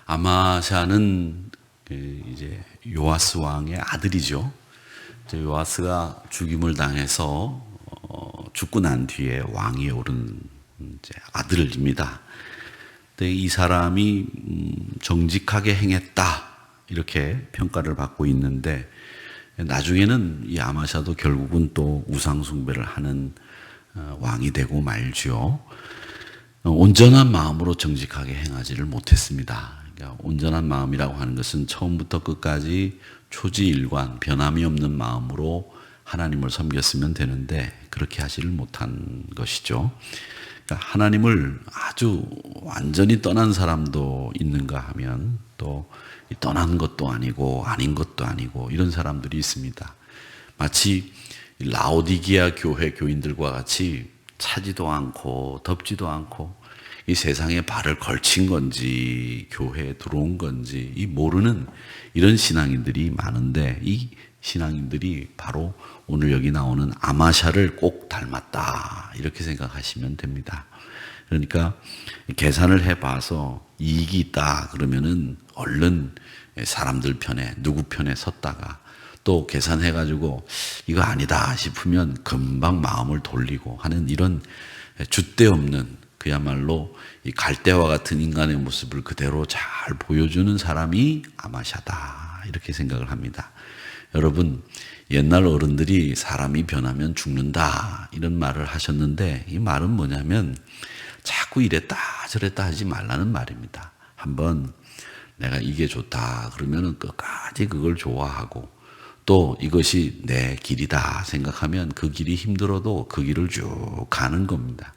아마샤는 이제 요아스 왕의 아들이죠. 요아스가 죽임을 당해서 죽고 난 뒤에 왕위에 오른 이제 아들입니다. 근데 이 사람이 정직하게 행했다 이렇게 평가를 받고 있는데, 나중에는 이 아마샤도 결국은 또 우상 숭배를 하는 왕이 되고 말죠. 온전한 마음으로 정직하게 행하지를 못했습니다. 그러니까 온전한 마음이라고 하는 것은 처음부터 끝까지 초지일관, 변함이 없는 마음으로 하나님을 섬겼으면 되는데 그렇게 하지를 못한 것이죠. 그러니까 하나님을 아주 완전히 떠난 사람도 있는가 하면 또 떠난 것도 아니고 아닌 것도 아니고 이런 사람들이 있습니다. 마치 라오디게아 교회 교인들과 같이 차지도 않고 덥지도 않고 이 세상에 발을 걸친 건지 교회에 들어온 건지 이 모르는 이런 신앙인들이 많은데, 이 신앙인들이 바로 오늘 여기 나오는 아마샤를 꼭 닮았다 이렇게 생각하시면 됩니다. 그러니까 계산을 해봐서 이익이 있다 그러면은 얼른 사람들 편에, 누구 편에 섰다가 또 계산해가지고 이거 아니다 싶으면 금방 마음을 돌리고 하는 이런 줏대 없는, 그야말로 이 갈대와 같은 인간의 모습을 그대로 잘 보여주는 사람이 아마샤다 이렇게 생각을 합니다. 여러분, 옛날 어른들이 사람이 변하면 죽는다 이런 말을 하셨는데, 이 말은 뭐냐면 자꾸 이랬다 저랬다 하지 말라는 말입니다. 한번 내가 이게 좋다 그러면은 끝까지 그걸 좋아하고, 또 이것이 내 길이다 생각하면 그 길이 힘들어도 그 길을 쭉 가는 겁니다.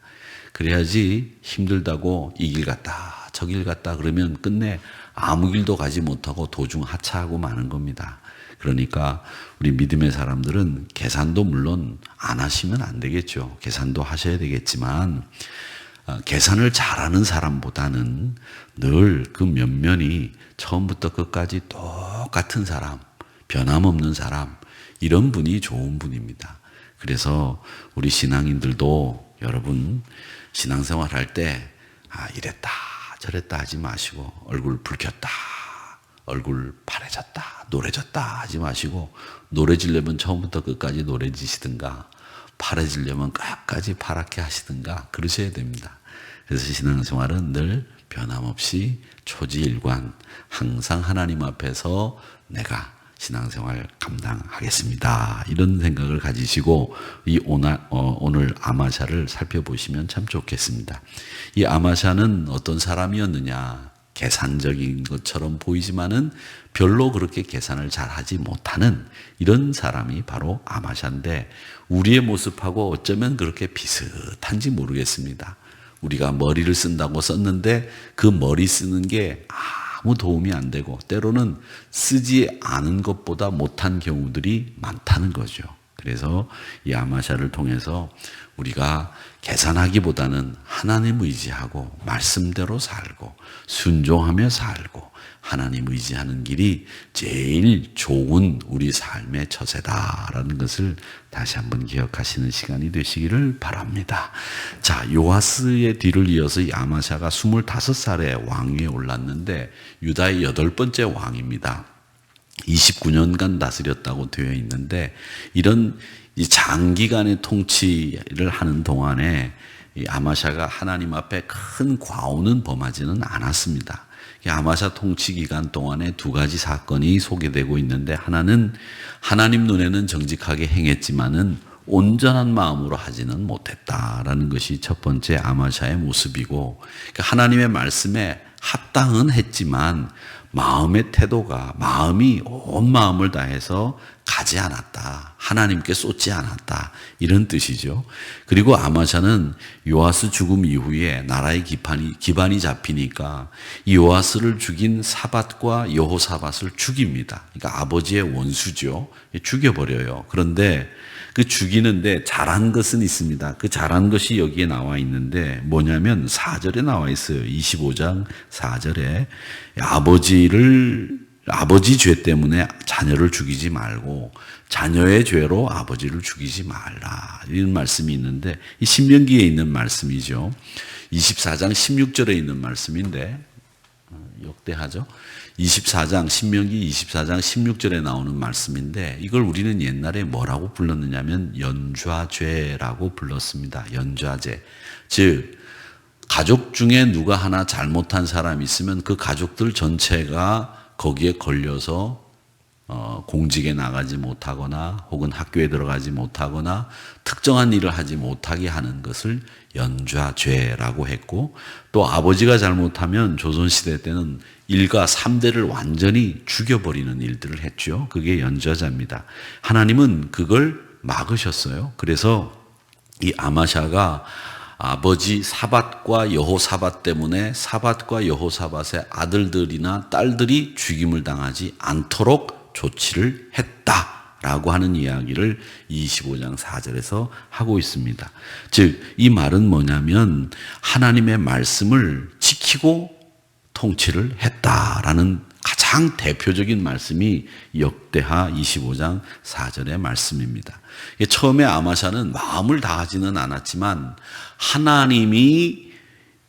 그래야지 힘들다고 이 길 갔다 저 길 갔다 그러면 끝내 아무 길도 가지 못하고 도중 하차하고 마는 겁니다. 그러니까 우리 믿음의 사람들은 계산도 물론 안 하시면 안 되겠죠. 계산도 하셔야 되겠지만 계산을 잘하는 사람보다는 늘 그 면면이 처음부터 끝까지 똑같은 사람, 변함없는 사람, 이런 분이 좋은 분입니다. 그래서 우리 신앙인들도 여러분 신앙생활 할 때 이랬다 저랬다 하지 마시고, 얼굴 붉혔다 얼굴 파래졌다 노래졌다 하지 마시고, 노래지려면 처음부터 끝까지 노래지시든가 파래지려면 끝까지 파랗게 하시든가 그러셔야 됩니다. 그래서 신앙생활은 늘 변함없이 초지일관, 항상 하나님 앞에서 내가 신앙생활 감당하겠습니다 이런 생각을 가지시고 이 오늘 아마샤를 살펴보시면 참 좋겠습니다. 이 아마샤는 어떤 사람이었느냐, 계산적인 것처럼 보이지만은 별로 그렇게 계산을 잘 하지 못하는 이런 사람이 바로 아마샤인데, 우리의 모습하고 어쩌면 그렇게 비슷한지 모르겠습니다. 우리가 머리를 쓴다고 썼는데 그 머리 쓰는 게 아무 도움이 안 되고, 때로는 쓰지 않은 것보다 못한 경우들이 많다는 거죠. 그래서 이 아마샤를 통해서 우리가 계산하기보다는 하나님 의지하고 말씀대로 살고 순종하며 살고 하나님 의지하는 길이 제일 좋은 우리 삶의 처세다라는 것을 다시 한번 기억하시는 시간이 되시기를 바랍니다. 자, 요아스의 뒤를 이어서 이 아마샤가 25살에 왕위에 올랐는데 유다의 8번째 왕입니다. 29년간 다스렸다고 되어 있는데, 이런 이 장기간의 통치를 하는 동안에 이 아마샤가 하나님 앞에 큰 과오는 범하지는 않았습니다. 이 아마샤 통치 기간 동안에 두 가지 사건이 소개되고 있는데, 하나는 하나님 눈에는 정직하게 행했지만은 온전한 마음으로 하지는 못했다라는 것이 첫 번째 아마샤의 모습이고, 그러니까 하나님의 말씀에 합당은 했지만 마음의 태도가, 마음이 온 마음을 다해서 가지 않았다, 하나님께 쏟지 않았다, 이런 뜻이죠. 그리고 아마샤는 요아스 죽음 이후에 나라의 기반이 잡히니까 이 요아스를 죽인 사밧과 여호사밧을 죽입니다. 그러니까 아버지의 원수죠. 죽여버려요. 그런데 그 죽이는데 잘한 것은 있습니다. 그 잘한 것이 여기에 나와 있는데 뭐냐면 4절에 나와 있어요. 25장 4절에 아버지 죄 때문에 자녀를 죽이지 말고 자녀의 죄로 아버지를 죽이지 말라, 이런 말씀이 있는데, 이 신명기에 있는 말씀이죠. 24장 16절에 있는 말씀인데 역대하죠. 24장 신명기 24장 16절에 나오는 말씀인데 이걸 우리는 옛날에 뭐라고 불렀느냐면 연좌죄라고 불렀습니다. 연좌죄. 즉 가족 중에 누가 하나 잘못한 사람이 있으면 그 가족들 전체가 거기에 걸려서 공직에 나가지 못하거나 혹은 학교에 들어가지 못하거나 특정한 일을 하지 못하게 하는 것을 연좌죄라고 했고, 또 아버지가 잘못하면 조선시대 때는 일가 3대를 완전히 죽여버리는 일들을 했죠. 그게 연좌자입니다. 하나님은 그걸 막으셨어요. 그래서 이 아마샤가 아버지 사밧과 여호사밧 때문에 사밧과 여호사밧의 아들들이나 딸들이 죽임을 당하지 않도록 조치를 했다라고 하는 이야기를 25장 4절에서 하고 있습니다. 즉, 이 말은 뭐냐면 하나님의 말씀을 지키고 통치를 했다라는 가장 대표적인 말씀이 역대하 25장 4절의 말씀입니다. 처음에 아마샤는 마음을 다하지는 않았지만 하나님이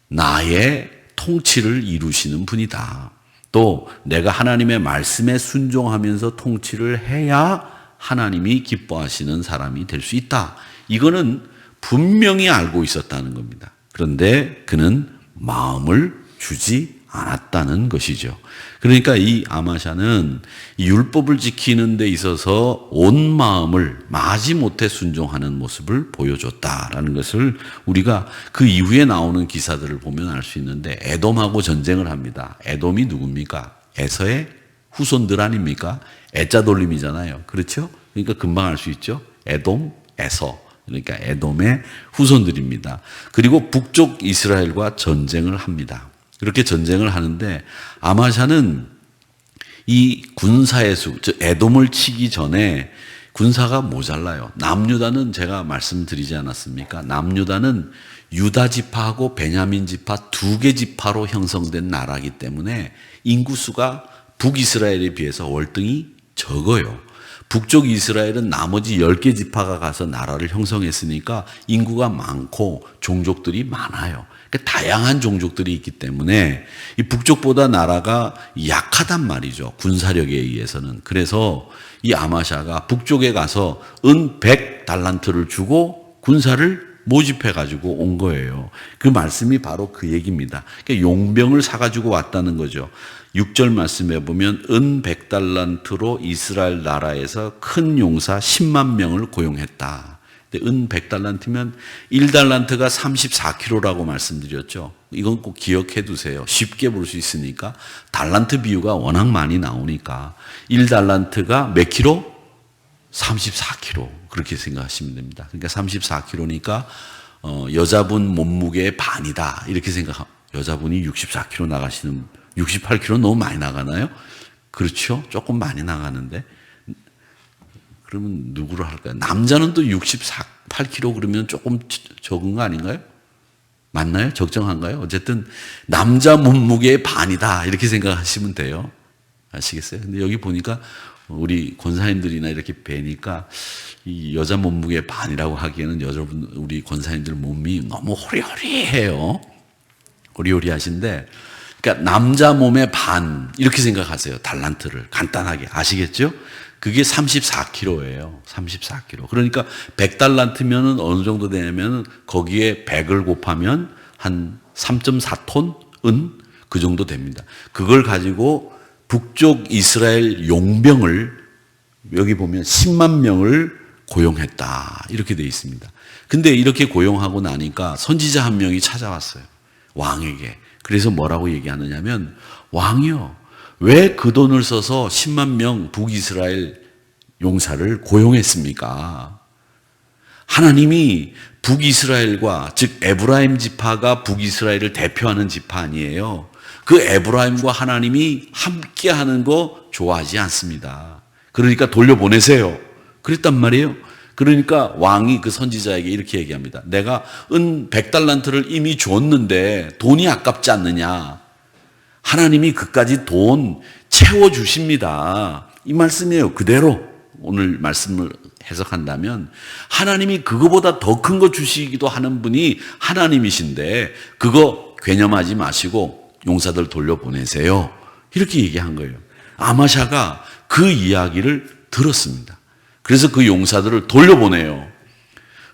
나의 통치를 이루시는 분이다. 또 내가 하나님의 말씀에 순종하면서 통치를 해야 하나님이 기뻐하시는 사람이 될 수 있다. 이거는 분명히 알고 있었다는 겁니다. 그런데 그는 마음을 주지 않았다는 것이죠. 그러니까 이 아마샤는 이 율법을 지키는 데 있어서 온 마음을 마지못해 순종하는 모습을 보여줬다라는 것을 우리가 그 이후에 나오는 기사들을 보면 알 수 있는데, 에돔하고 전쟁을 합니다. 에돔이 누굽니까? 에서의 후손들 아닙니까? 애자 돌림이잖아요. 그렇죠? 그러니까 금방 알 수 있죠. 에돔, 에서. 그러니까 에돔의 후손들입니다. 그리고 북쪽 이스라엘과 전쟁을 합니다. 그렇게 전쟁을 하는데 아마샤는 이 군사의 수, 즉 에돔을 치기 전에 군사가 모자라요. 남유다는 제가 말씀드리지 않았습니까? 남유다는 유다 지파하고 베냐민 지파 두 개 지파로 형성된 나라이기 때문에 인구수가 북이스라엘에 비해서 월등히 적어요. 북쪽 이스라엘은 나머지 10개 지파가 가서 나라를 형성했으니까 인구가 많고 종족들이 많아요. 그러니까 다양한 종족들이 있기 때문에 이 북쪽보다 나라가 약하단 말이죠. 군사력에 의해서는. 그래서 이 아마샤가 북쪽에 가서 은 100달란트를 주고 군사를 모집해 가지고 온 거예요. 그 말씀이 바로 그 얘기입니다. 그러니까 용병을 사가지고 왔다는 거죠. 6절 말씀에 보면 은 100달란트로 이스라엘 나라에서 큰 용사 10만 명을 고용했다. 은 100달란트면 1달란트가 34kg라고 말씀드렸죠. 이건 꼭 기억해 두세요. 쉽게 볼 수 있으니까. 달란트 비유가 워낙 많이 나오니까 1달란트가 몇 킬로? 34kg. 그렇게 생각하시면 됩니다. 그러니까 34kg니까 여자분 몸무게의 반이다. 이렇게 생각하면, 여자분이 64kg 나가시는, 68kg 너무 많이 나가나요? 그렇죠? 조금 많이 나가는데. 그러면 누구를 할까요? 남자는 또 68kg 그러면 조금 적은 거 아닌가요? 맞나요? 적정한가요? 어쨌든 남자 몸무게의 반이다 이렇게 생각하시면 돼요. 아시겠어요? 근데 여기 보니까 우리 권사님들이나 이렇게 뵈니까 이 여자 몸무게의 반이라고 하기에는 여자분, 우리 권사님들 몸이 너무 호리호리해요. 호리호리하신데, 그러니까 남자 몸의 반 이렇게 생각하세요. 달란트를 간단하게. 아시겠죠? 그게 34kg예요. 34kg. 그러니까 100달란트면은 어느 정도 되냐면 거기에 100을 곱하면 한 3.4톤 은 그 정도 됩니다. 그걸 가지고 북쪽 이스라엘 용병을 여기 보면 10만 명을 고용했다. 이렇게 되어 있습니다. 근데 이렇게 고용하고 나니까 선지자 한 명이 찾아왔어요. 왕에게. 그래서 뭐라고 얘기하느냐면, 왕이요, 왜 그 돈을 써서 10만 명 북이스라엘 용사를 고용했습니까? 하나님이 북이스라엘과, 즉 에브라임 지파가 북이스라엘을 대표하는 지파 아니에요. 그 에브라임과 하나님이 함께하는 거 좋아하지 않습니다. 그러니까 돌려보내세요. 그랬단 말이에요. 그러니까 왕이 그 선지자에게 이렇게 얘기합니다. 내가 은 100달란트를 이미 줬는데 돈이 아깝지 않느냐. 하나님이 그까지 돈 채워주십니다. 이 말씀이에요. 그대로 오늘 말씀을 해석한다면 하나님이 그거보다 더 큰 거 주시기도 하는 분이 하나님이신데 그거 괴념하지 마시고 용사들 돌려보내세요. 이렇게 얘기한 거예요. 아마샤가 그 이야기를 들었습니다. 그래서 그 용사들을 돌려보내요.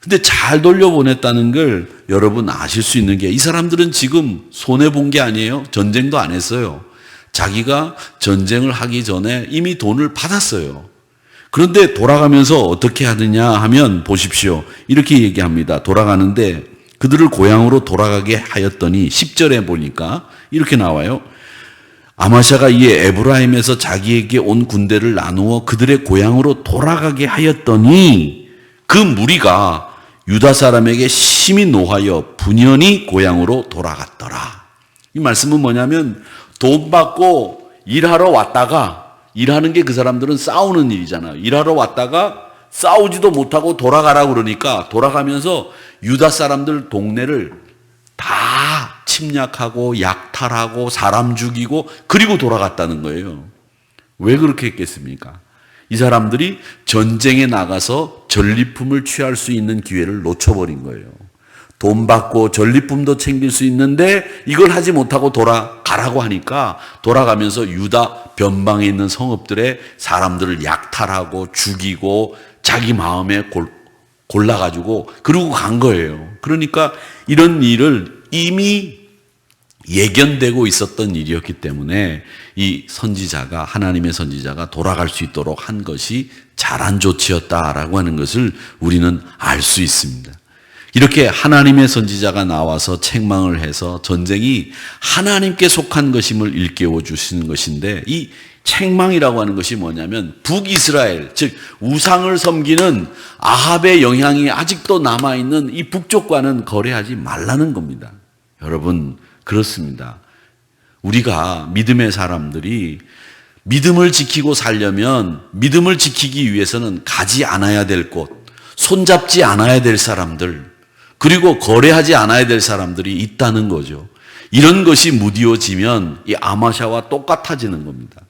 근데 잘 돌려보냈다는 걸 여러분 아실 수 있는 게, 이 사람들은 지금 손해본 게 아니에요. 전쟁도 안 했어요. 자기가 전쟁을 하기 전에 이미 돈을 받았어요. 그런데 돌아가면서 어떻게 하느냐 하면 보십시오. 이렇게 얘기합니다. 돌아가는데 그들을 고향으로 돌아가게 하였더니 10절에 보니까 이렇게 나와요. 아마샤가 이에 에브라임에서 자기에게 온 군대를 나누어 그들의 고향으로 돌아가게 하였더니 그 무리가 유다 사람에게 심히 노하여 분연히 고향으로 돌아갔더라. 이 말씀은 뭐냐면, 돈 받고 일하러 왔다가, 일하는 게 그 사람들은 싸우는 일이잖아요. 일하러 왔다가 싸우지도 못하고 돌아가라 그러니까 돌아가면서 유다 사람들 동네를 다 침략하고 약탈하고 사람 죽이고 그리고 돌아갔다는 거예요. 왜 그렇게 했겠습니까? 이 사람들이 전쟁에 나가서 전리품을 취할 수 있는 기회를 놓쳐버린 거예요. 돈 받고 전리품도 챙길 수 있는데 이걸 하지 못하고 돌아가라고 하니까 돌아가면서 유다 변방에 있는 성읍들의 사람들을 약탈하고 죽이고 자기 마음에 골라가지고 그러고 간 거예요. 그러니까 이런 일을 이미 예견되고 있었던 일이었기 때문에 이 선지자가, 하나님의 선지자가 돌아갈 수 있도록 한 것이 잘한 조치였다라고 하는 것을 우리는 알 수 있습니다. 이렇게 하나님의 선지자가 나와서 책망을 해서 전쟁이 하나님께 속한 것임을 일깨워 주시는 것인데, 이 책망이라고 하는 것이 뭐냐면 북이스라엘, 즉 우상을 섬기는 아합의 영향이 아직도 남아있는 이 북쪽과는 거래하지 말라는 겁니다. 여러분, 그렇습니다. 우리가 믿음의 사람들이 믿음을 지키고 살려면, 믿음을 지키기 위해서는 가지 않아야 될 곳, 손잡지 않아야 될 사람들, 그리고 거래하지 않아야 될 사람들이 있다는 거죠. 이런 것이 무디워지면 이 아마샤와 똑같아지는 겁니다.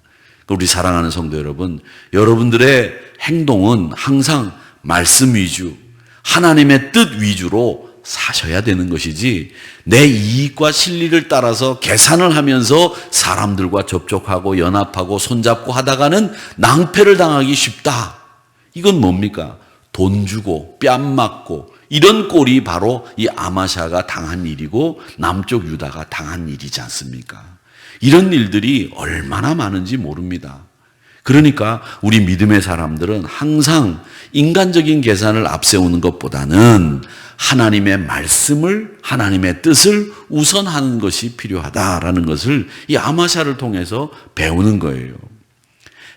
우리 사랑하는 성도 여러분, 여러분들의 행동은 항상 말씀 위주, 하나님의 뜻 위주로 사셔야 되는 것이지, 내 이익과 실리를 따라서 계산을 하면서 사람들과 접촉하고 연합하고 손잡고 하다가는 낭패를 당하기 쉽다. 이건 뭡니까? 돈 주고 뺨 맞고 이런 꼴이 바로 이 아마샤가 당한 일이고 남쪽 유다가 당한 일이지 않습니까? 이런 일들이 얼마나 많은지 모릅니다. 그러니까 우리 믿음의 사람들은 항상 인간적인 계산을 앞세우는 것보다는 하나님의 말씀을, 하나님의 뜻을 우선하는 것이 필요하다라는 것을 이 아마샤를 통해서 배우는 거예요.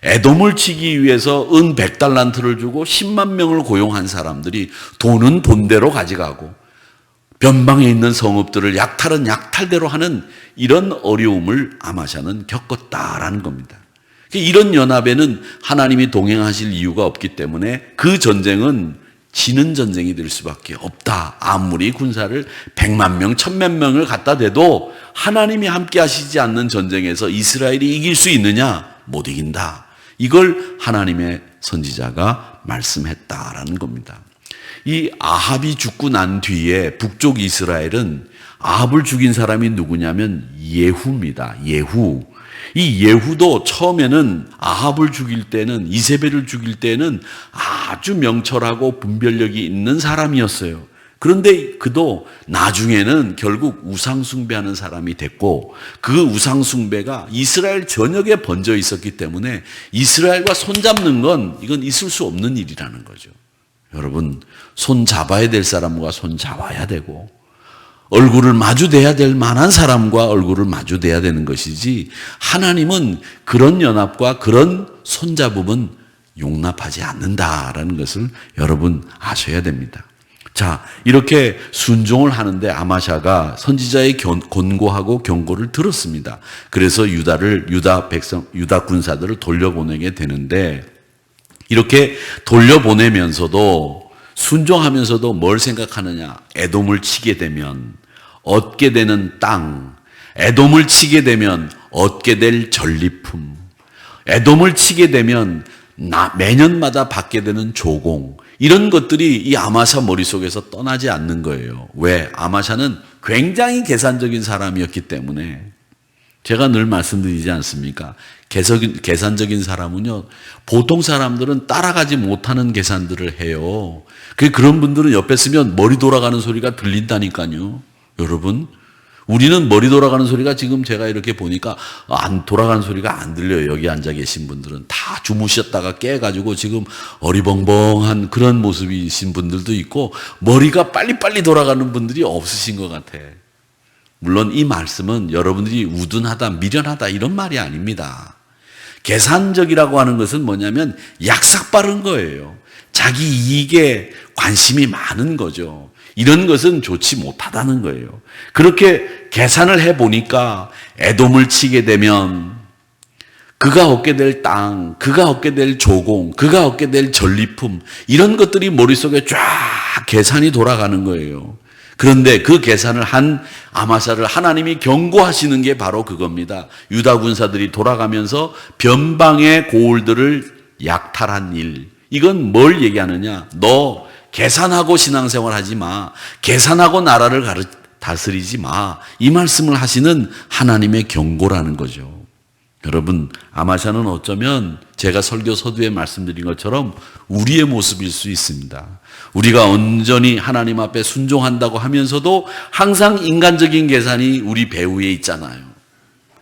에돔을 치기 위해서 은 100달란트를 주고 10만 명을 고용한 사람들이 돈은 돈대로 가져가고 변방에 있는 성읍들을 약탈은 약탈대로 하는 이런 어려움을 아마샤는 겪었다라는 겁니다. 이런 연합에는 하나님이 동행하실 이유가 없기 때문에 그 전쟁은 지는 전쟁이 될 수밖에 없다. 아무리 군사를 100만 명, 1000만 명을 갖다 대도 하나님이 함께 하시지 않는 전쟁에서 이스라엘이 이길 수 있느냐? 못 이긴다. 이걸 하나님의 선지자가 말씀했다라는 겁니다. 이 아합이 죽고 난 뒤에 북쪽 이스라엘은 아합을 죽인 사람이 누구냐면 예후입니다. 예후. 이 예후도 처음에는 아합을 죽일 때는, 이세벨을 죽일 때는 아주 명철하고 분별력이 있는 사람이었어요. 그런데 그도 나중에는 결국 우상숭배하는 사람이 됐고, 그 우상숭배가 이스라엘 전역에 번져 있었기 때문에 이스라엘과 손잡는 건 이건 있을 수 없는 일이라는 거죠. 여러분, 손 잡아야 될 사람과 손 잡아야 되고, 얼굴을 마주대야 될 만한 사람과 얼굴을 마주대야 되는 것이지, 하나님은 그런 연합과 그런 손잡음은 용납하지 않는다라는 것을 여러분 아셔야 됩니다. 자, 이렇게 순종을 하는데 아마샤가 선지자의 권고하고 경고를 들었습니다. 그래서 유다 군사들을 돌려보내게 되는데, 이렇게 돌려보내면서도 순종하면서도 뭘 생각하느냐? 에돔을 치게 되면 얻게 되는 땅, 에돔을 치게 되면 얻게 될 전리품, 에돔을 치게 되면 매년마다 받게 되는 조공, 이런 것들이 이 아마샤 머릿속에서 떠나지 않는 거예요. 왜? 아마샤는 굉장히 계산적인 사람이었기 때문에. 제가 늘 말씀드리지 않습니까? 계산적인 사람은요, 보통 사람들은 따라가지 못하는 계산들을 해요. 그런 분들은 옆에 쓰면 머리 돌아가는 소리가 들린다니까요. 여러분, 우리는 머리 돌아가는 소리가 지금 제가 이렇게 보니까 안 돌아가는 소리가 안 들려요. 여기 앉아 계신 분들은 다 주무셨다가 깨가지고 지금 어리벙벙한 그런 모습이신 분들도 있고, 머리가 빨리빨리 돌아가는 분들이 없으신 것 같아. 물론 이 말씀은 여러분들이 우둔하다, 미련하다 이런 말이 아닙니다. 계산적이라고 하는 것은 뭐냐면 약삭빠른 거예요. 자기 이익에 관심이 많은 거죠. 이런 것은 좋지 못하다는 거예요. 그렇게 계산을 해보니까 에돔을 치게 되면 그가 얻게 될 땅, 그가 얻게 될 조공, 그가 얻게 될 전리품, 이런 것들이 머릿속에 쫙 계산이 돌아가는 거예요. 그런데 그 계산을 한 아마사를 하나님이 경고하시는 게 바로 그겁니다. 유다 군사들이 돌아가면서 변방의 고을들을 약탈한 일. 이건 뭘 얘기하느냐? 너 계산하고 신앙생활 하지 마. 계산하고 나라를 다스리지 마. 이 말씀을 하시는 하나님의 경고라는 거죠. 여러분, 아마샤는 어쩌면 제가 설교 서두에 말씀드린 것처럼 우리의 모습일 수 있습니다. 우리가 온전히 하나님 앞에 순종한다고 하면서도 항상 인간적인 계산이 우리 배후에 있잖아요.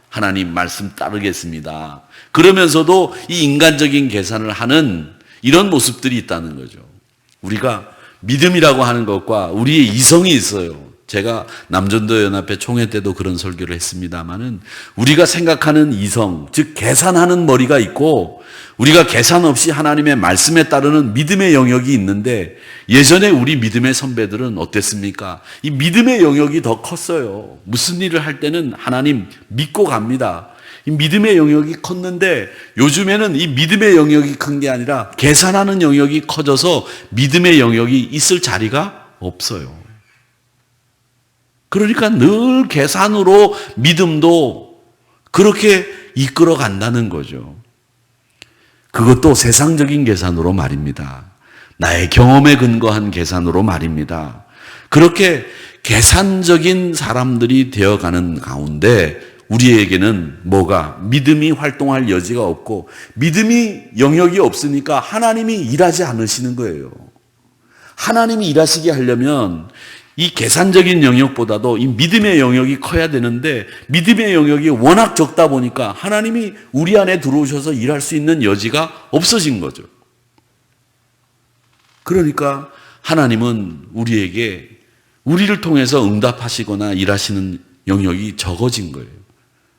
하나님 말씀 따르겠습니다. 그러면서도 이 인간적인 계산을 하는 이런 모습들이 있다는 거죠. 우리가 믿음이라고 하는 것과 우리의 이성이 있어요. 제가 남전도 연합회 총회 때도 그런 설교를 했습니다마는 우리가 생각하는 이성, 즉 계산하는 머리가 있고 우리가 계산 없이 하나님의 말씀에 따르는 믿음의 영역이 있는데 예전에 우리 믿음의 선배들은 어땠습니까? 이 믿음의 영역이 더 컸어요. 무슨 일을 할 때는 하나님 믿고 갑니다. 이 믿음의 영역이 컸는데 요즘에는 이 믿음의 영역이 큰 게 아니라 계산하는 영역이 커져서 믿음의 영역이 있을 자리가 없어요. 그러니까 늘 계산으로 믿음도 그렇게 이끌어 간다는 거죠. 그것도 세상적인 계산으로 말입니다. 나의 경험에 근거한 계산으로 말입니다. 그렇게 계산적인 사람들이 되어가는 가운데 우리에게는 뭐가 믿음이 활동할 여지가 없고 믿음이 영역이 없으니까 하나님이 일하지 않으시는 거예요. 하나님이 일하시게 하려면 이 계산적인 영역보다도 이 믿음의 영역이 커야 되는데 믿음의 영역이 워낙 적다 보니까 하나님이 우리 안에 들어오셔서 일할 수 있는 여지가 없어진 거죠. 그러니까 하나님은 우리를 통해서 응답하시거나 일하시는 영역이 적어진 거예요.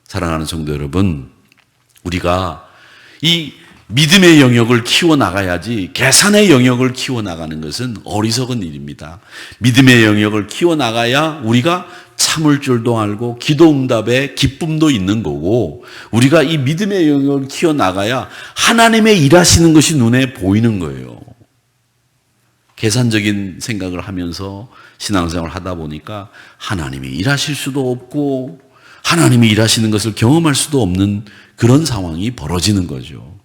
사랑하는 성도 여러분, 우리가 이 믿음의 영역을 키워나가야지 계산의 영역을 키워나가는 것은 어리석은 일입니다. 믿음의 영역을 키워나가야 우리가 참을 줄도 알고 기도 응답에 기쁨도 있는 거고 우리가 이 믿음의 영역을 키워나가야 하나님의 일하시는 것이 눈에 보이는 거예요. 계산적인 생각을 하면서 신앙생활을 하다 보니까 하나님이 일하실 수도 없고 하나님이 일하시는 것을 경험할 수도 없는 그런 상황이 벌어지는 거죠.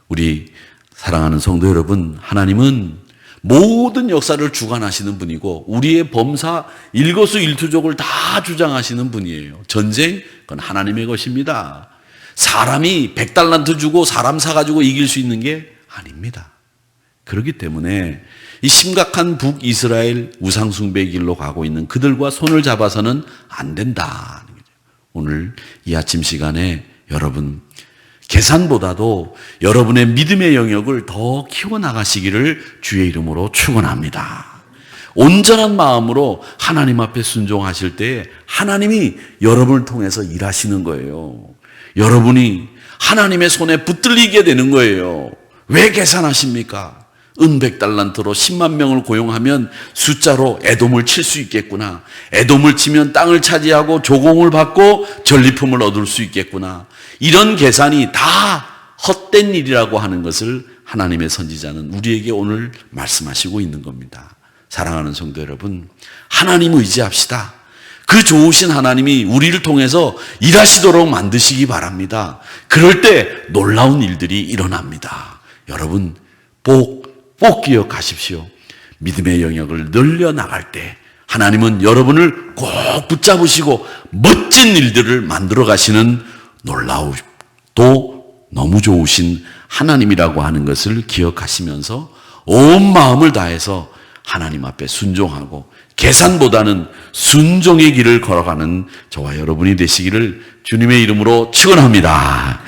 우리 사랑하는 성도 여러분, 하나님은 모든 역사를 주관하시는 분이고 우리의 범사 일거수일투족을 다 주장하시는 분이에요. 전쟁, 그건 하나님의 것입니다. 사람이 100달란트 주고 사람 사가지고 이길 수 있는 게 아닙니다. 그렇기 때문에 이 심각한 북이스라엘 우상숭배의 길로 가고 있는 그들과 손을 잡아서는 안 된다. 오늘 이 아침 시간에 여러분 계산보다도 여러분의 믿음의 영역을 더 키워나가시기를 주의 이름으로 축원합니다. 온전한 마음으로 하나님 앞에 순종하실 때 하나님이 여러분을 통해서 일하시는 거예요. 여러분이 하나님의 손에 붙들리게 되는 거예요. 왜 계산하십니까? 은 100달란트로 10만 명을 고용하면 숫자로 에돔을 칠 수 있겠구나. 에돔을 치면 땅을 차지하고 조공을 받고 전리품을 얻을 수 있겠구나. 이런 계산이 다 헛된 일이라고 하는 것을 하나님의 선지자는 우리에게 오늘 말씀하시고 있는 겁니다. 사랑하는 성도 여러분, 하나님 의지합시다. 그 좋으신 하나님이 우리를 통해서 일하시도록 만드시기 바랍니다. 그럴 때 놀라운 일들이 일어납니다. 여러분 꼭 기억하십시오. 믿음의 영역을 늘려나갈 때 하나님은 여러분을 꼭 꼭 붙잡으시고 멋진 일들을 만들어 가시는 놀라우도 너무 좋으신 하나님이라고 하는 것을 기억하시면서 온 마음을 다해서 하나님 앞에 순종하고 계산보다는 순종의 길을 걸어가는 저와 여러분이 되시기를 주님의 이름으로 축원합니다.